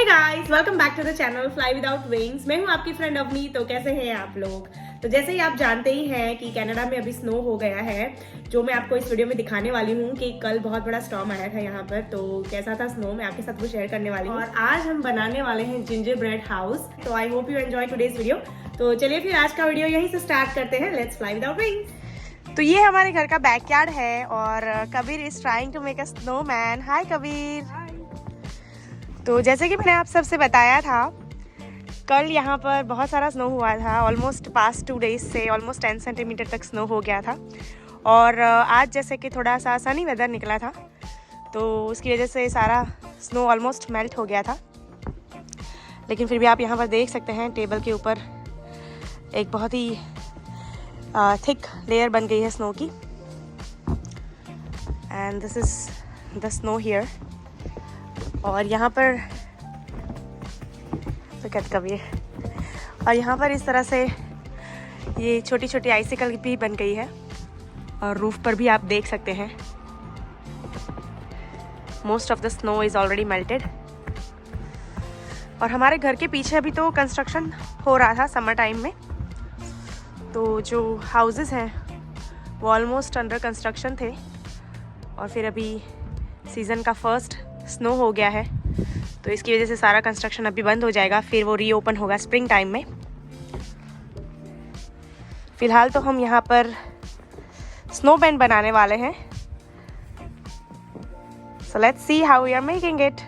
Guys, welcome back to the channel fly without wings. मैं हूं आपकी फ्रेंड अवनी। तो कैसे हैं आप लोग? तो जैसे ही आप जानते ही हैं कि कनाडा में अभी स्नो हो गया है, जो मैं आपको इस वीडियो में दिखाने वाली हूं कि कल बहुत बड़ा स्टॉर्म आया था यहाँ पर। तो कैसा था स्नो, मैं आपके साथ वो शेयर करने वाली हूँ। और आज हम बनाने वाले हैं जिंजर ब्रेड हाउस। तो I hope you enjoy today's video. तो चलिए फिर आज का वीडियो यहीं से स्टार्ट करते हैं। Let's fly without wings. तो ये हमारे घर का बैकयार्ड है और Kabir is trying to make a snowman. Hi Kabir. तो जैसे कि मैंने आप सबसे बताया था, कल यहाँ पर बहुत सारा स्नो हुआ था। ऑलमोस्ट पास्ट 2 डेज से ऑलमोस्ट 10 सेंटीमीटर तक स्नो हो गया था। और आज जैसे कि थोड़ा सा सनी वेदर निकला था, तो उसकी वजह से सारा स्नो ऑलमोस्ट मेल्ट हो गया था। लेकिन फिर भी आप यहाँ पर देख सकते हैं टेबल के ऊपर एक बहुत ही थिक लेयर बन गई है स्नो की। And this is the snow here. और यहाँ पर तो कबीर, और यहाँ पर इस तरह से ये छोटी छोटी आइसिकल भी बन गई है। और रूफ पर भी आप देख सकते हैं most of the snow is already melted. और हमारे घर के पीछे अभी तो कंस्ट्रक्शन हो रहा था समर टाइम में, तो जो हाउसेस हैं वो ऑलमोस्ट अंडर कंस्ट्रक्शन थे। और फिर अभी सीज़न का फर्स्ट स्नो हो गया है, तो इसकी वजह से सारा कंस्ट्रक्शन अभी बंद हो जाएगा, फिर वो रीओपन होगा स्प्रिंग टाइम में। फिलहाल तो हम यहाँ पर स्नो बैंड बनाने वाले हैं। So let's see how we are making it.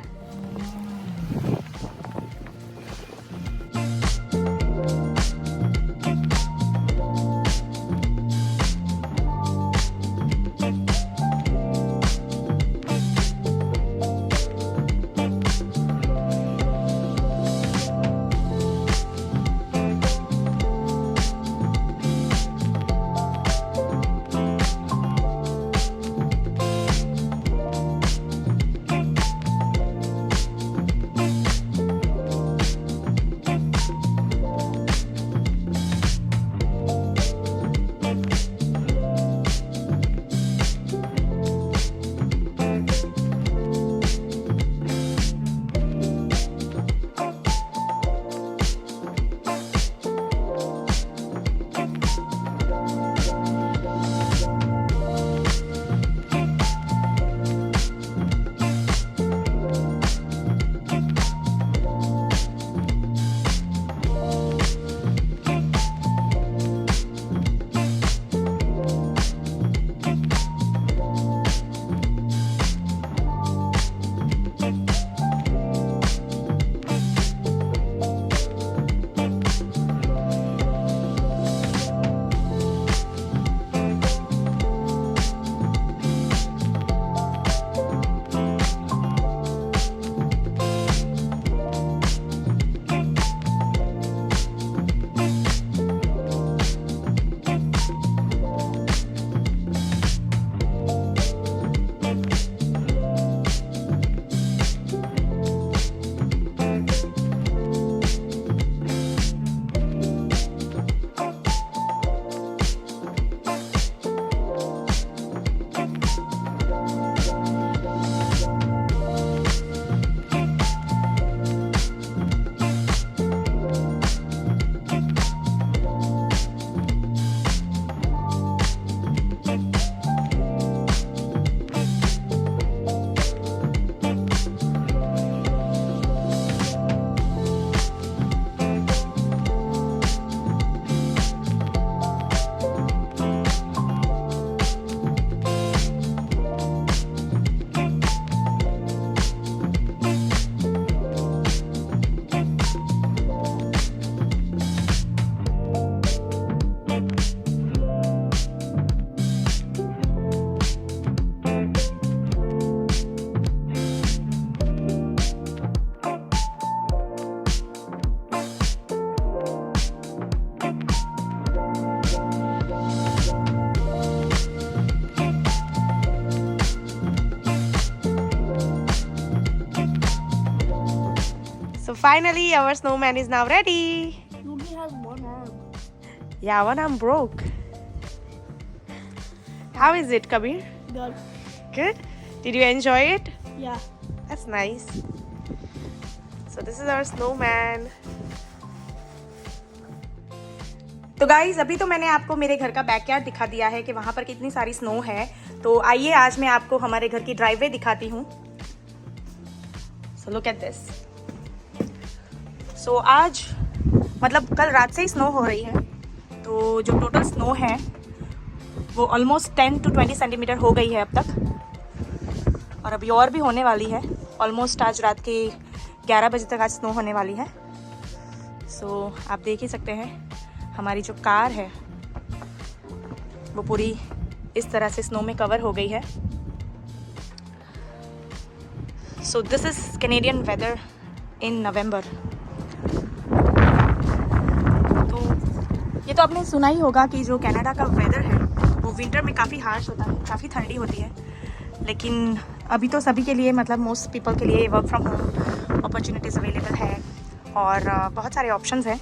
So finally our snowman is now ready. He only has one arm. Yeah, one arm broke. How is it, Kabir? Good. Good? Did you enjoy it? Yeah. That's nice. So this is our snowman. तो guys अभी तो मैंने आपको मेरे घर का backyard दिखा दिया है कि वहाँ पर कितनी सारी स्नो है। तो आइए आज मैं आपको हमारे घर की ड्राइववे दिखाती हूँ। So look at this. So आज मतलब कल रात से ही स्नो हो रही है, तो जो टोटल स्नो है वो ऑलमोस्ट 10 to 20 सेंटीमीटर हो गई है अब तक, और अभी और भी होने वाली है। ऑलमोस्ट आज रात के 11 बजे तक आज स्नो होने वाली है। सो आप देख ही सकते हैं हमारी जो कार है वो पूरी इस तरह से स्नो में कवर हो गई है। So this is Canadian weather in November. तो ये तो आपने सुना ही होगा कि जो कनाडा का वेदर है वो विंटर में काफ़ी हार्श होता है, काफ़ी ठंडी होती है। लेकिन अभी तो सभी के लिए मतलब मोस्ट पीपल के लिए work from home opportunities available है और बहुत सारे ऑप्शंस हैं।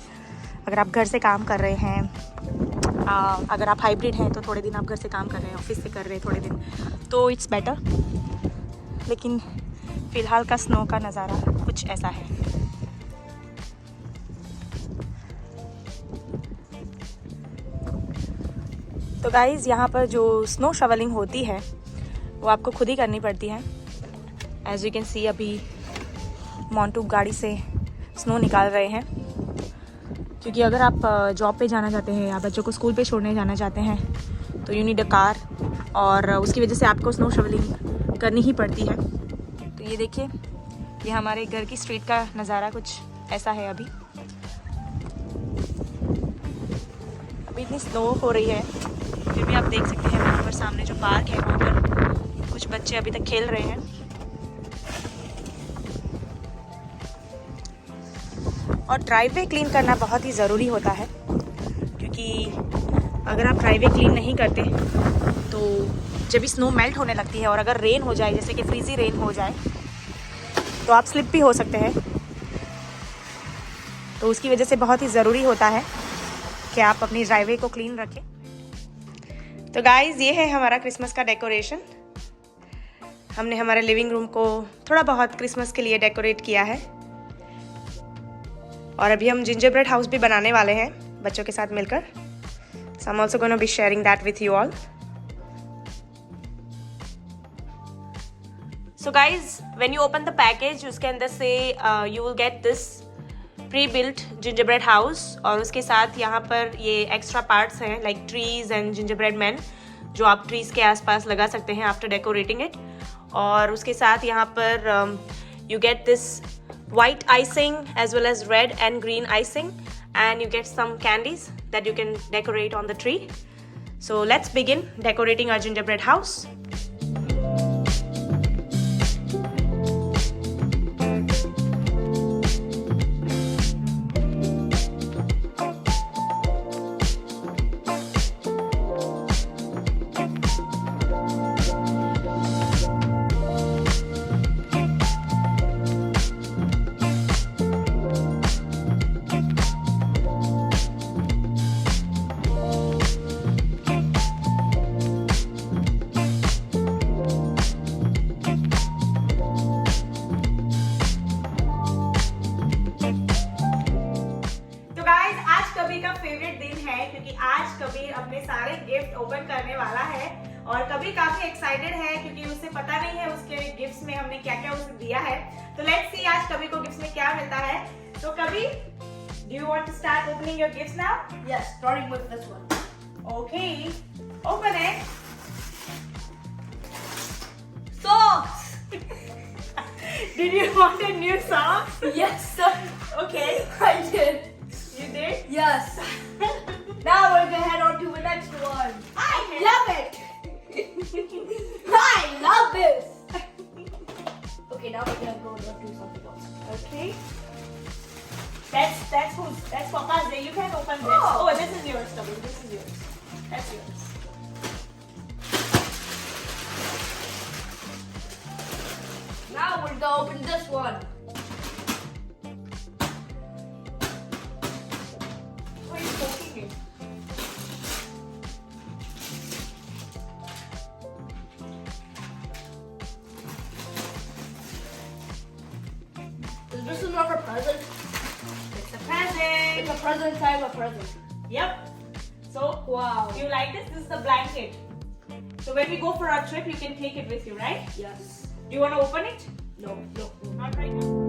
अगर आप घर से काम कर रहे हैं, अगर आप हाइब्रिड हैं तो थोड़े दिन आप घर से काम कर रहे हैं, ऑफिस से कर रहे हैं थोड़े दिन, तो इट्स बेटर। लेकिन फ़िलहाल का स्नो का नज़ारा कुछ ऐसा है। तो गाइज़ यहाँ पर जो स्नो शवलिंग होती है वो आपको खुद ही करनी पड़ती है। एज यू कैन सी अभी मोंटू गाड़ी से स्नो निकाल रहे हैं, क्योंकि अगर आप जॉब पे जाना चाहते हैं या बच्चों को स्कूल पे छोड़ने जाना चाहते हैं तो यू नीड अ कार, और उसकी वजह से आपको स्नो शवलिंग करनी ही पड़ती है। तो ये देखिए, ये हमारे घर की स्ट्रीट का नज़ारा कुछ ऐसा है। अभी इतनी स्नो हो रही है फिर भी आप देख सकते हैं वहाँ पर सामने जो पार्क है वहाँ पर कुछ बच्चे अभी तक खेल रहे हैं। और ड्राइववे क्लीन करना बहुत ही ज़रूरी होता है, क्योंकि अगर आप ड्राइववे क्लीन नहीं करते तो जब भी स्नो मेल्ट होने लगती है और अगर रेन हो जाए, जैसे कि फ्रीजी रेन हो जाए, तो आप स्लिप भी हो सकते हैं। तो उसकी वजह से बहुत ही ज़रूरी होता है कि आप अपनी ड्राइववे को क्लीन रखें। तो गाइज़ ये है हमारा क्रिसमस का डेकोरेशन। हमने हमारे लिविंग रूम को थोड़ा बहुत क्रिसमस के लिए डेकोरेट किया है, और अभी हम जिंजर ब्रेड हाउस भी बनाने वाले हैं बच्चों के साथ मिलकर। So I am also gonna be sharing that with you all. So guys when you open the package उसके अंदर से you will get this prebuilt gingerbread house, और उसके साथ यहाँ पर ये एक्स्ट्रा पार्ट्स हैं like trees and gingerbread man, जो आप ट्रीज के आसपास लगा सकते हैं आफ्टर डेकोरेटिंग इट। और उसके साथ यहाँ पर you get this white icing as well as red and green icing, and you get some candies that you can decorate on the tree. So let's begin decorating our gingerbread house. क्योंकि आज कबीर अपने सारे gift open करने वाला है, और कबीर काफी excited है क्योंकि उसे पता नहीं है उसके गिफ्ट्स में हमने क्या क्या उसे दिया है। तो लेट्स सी आज कबीर को गिफ्ट्स में क्या मिलता है। तो Kabir, do you want to start opening your gifts now? Yes, starting with this one. Okay, open it. Socks! Did you want a new socks? Yes, sir. Okay, I did. you did? Yes. Now we're gonna head on to the next one. I love it. I love this. Okay, now we're gonna go and do something else. Okay. That's Papa's day. You can open this. Oh. Oh, this is yours, Kabir. This is yours. That's yours. Now we're gonna open this one. Why are you poking it? This is not a present. It's a present. It's a present inside a present. Yep. So, Wow. do you like this? This is the blanket. So when we go for our trip, you can take it with you, right? Yes. Do you want to open it? No. Not right now.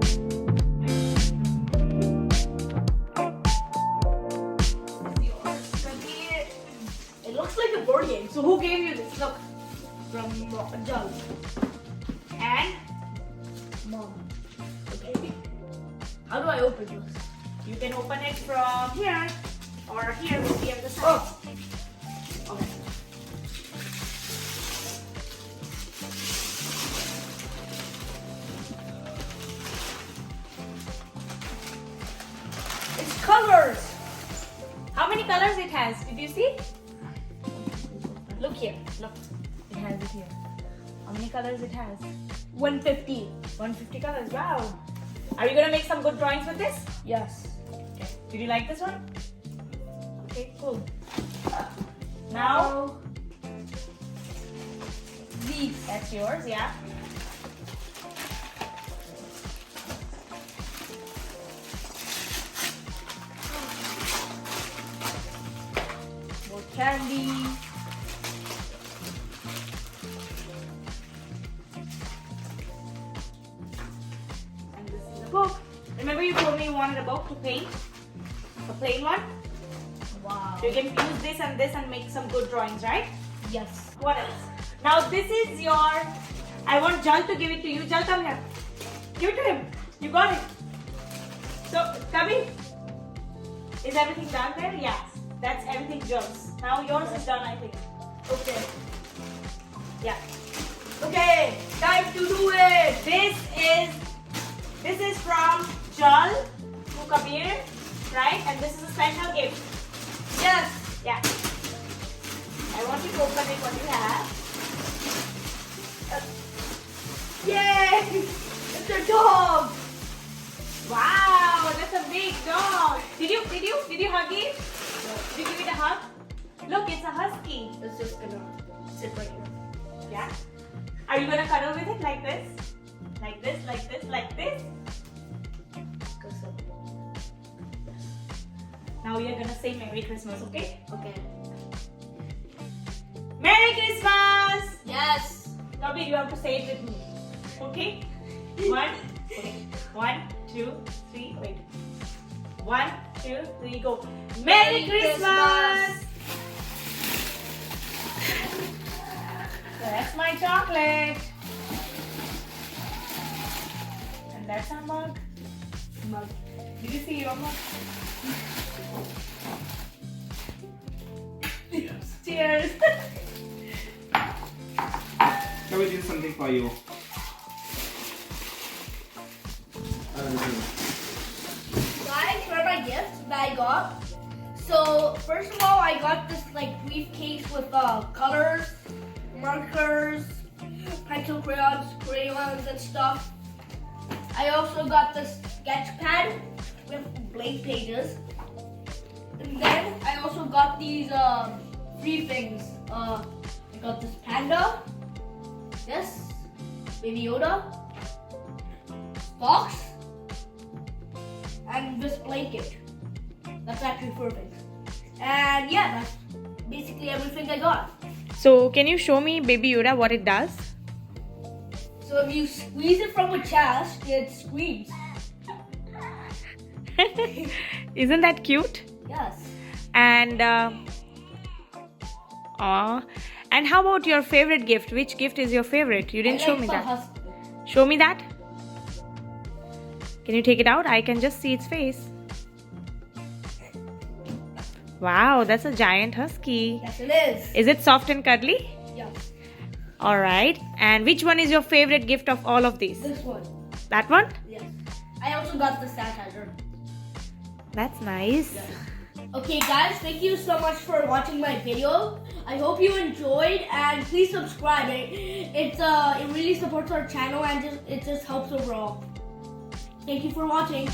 It looks like a board game. So who gave you this? Look. From Jal. And Mom. Okay. How do I open this? you can open it from here or here with the other side. Oh. Okay. It's colors. How many colors it has? Did you see? Look here. Look. It has it here. How many colors it has? 150. 150 colors. Wow. Are you gonna make some good drawings with this? Yes. Okay. Did you like this one? Okay, cool. Now These. that's yours, yeah. More candy. And this is a book. Remember you told me you wanted a book to paint? A plain one? Wow. So you can use this and make some good drawings, right? Yes. What else? Now this is your... I want Jal to give it to you. Jal, come here. Give it to him. You got it. So, Kabi, is everything done there? Yes. That's everything Jal's. Now yours is done, I think. Okay. Yeah. Okay. Time to do it. This is from Jal to Kabir, right? And this is a special gift. Yes. Yeah. I want you to open it what you have. Yay! It's a dog. Wow, that's a big dog. Did you hug it? Did you give it a hug? Look, it's a husky. It's just gonna sit right here. Yeah. Are you gonna cuddle with it like this? Like this, like this, like this? Now we are gonna say Merry Christmas, okay? Okay. Merry Christmas! Yes. Kabir, you have to say it with me. Okay? One, two, three, wait. 1, 2, 3, go. Merry Christmas! That's my chocolate. And that's our mug. Mug. Did you see your mug? Cheers. Shall we do something for you? Guys, for my gift that I got. So first of all, I got this like briefcase with colors, markers, pencil crayons and stuff. I also got this sketch pad with blank pages. And then I also got these free things. I got this panda, this Baby Yoda, fox, and this blanket. That's actually perfect. And yeah, that's basically everything I got. So, can you show me Baby Yoda what it does? So if you squeeze it from a chest, it screams. Isn't that cute? Yes. And and how about your favorite gift? Which gift is your favorite? You didn't I show like me the that. husky. Show me that. Can you take it out? I can just see its face. Wow, that's a giant husky. Yes, it is. Is it soft and cuddly? Yes. Alright. And which one is your favorite gift of all of these? This one. That one? Yes. I also got the sanitizer. That's nice. Yes. Okay guys, thank you so much for watching my video. I hope you enjoyed and please subscribe. It really supports our channel and it just helps overall. Thank you for watching.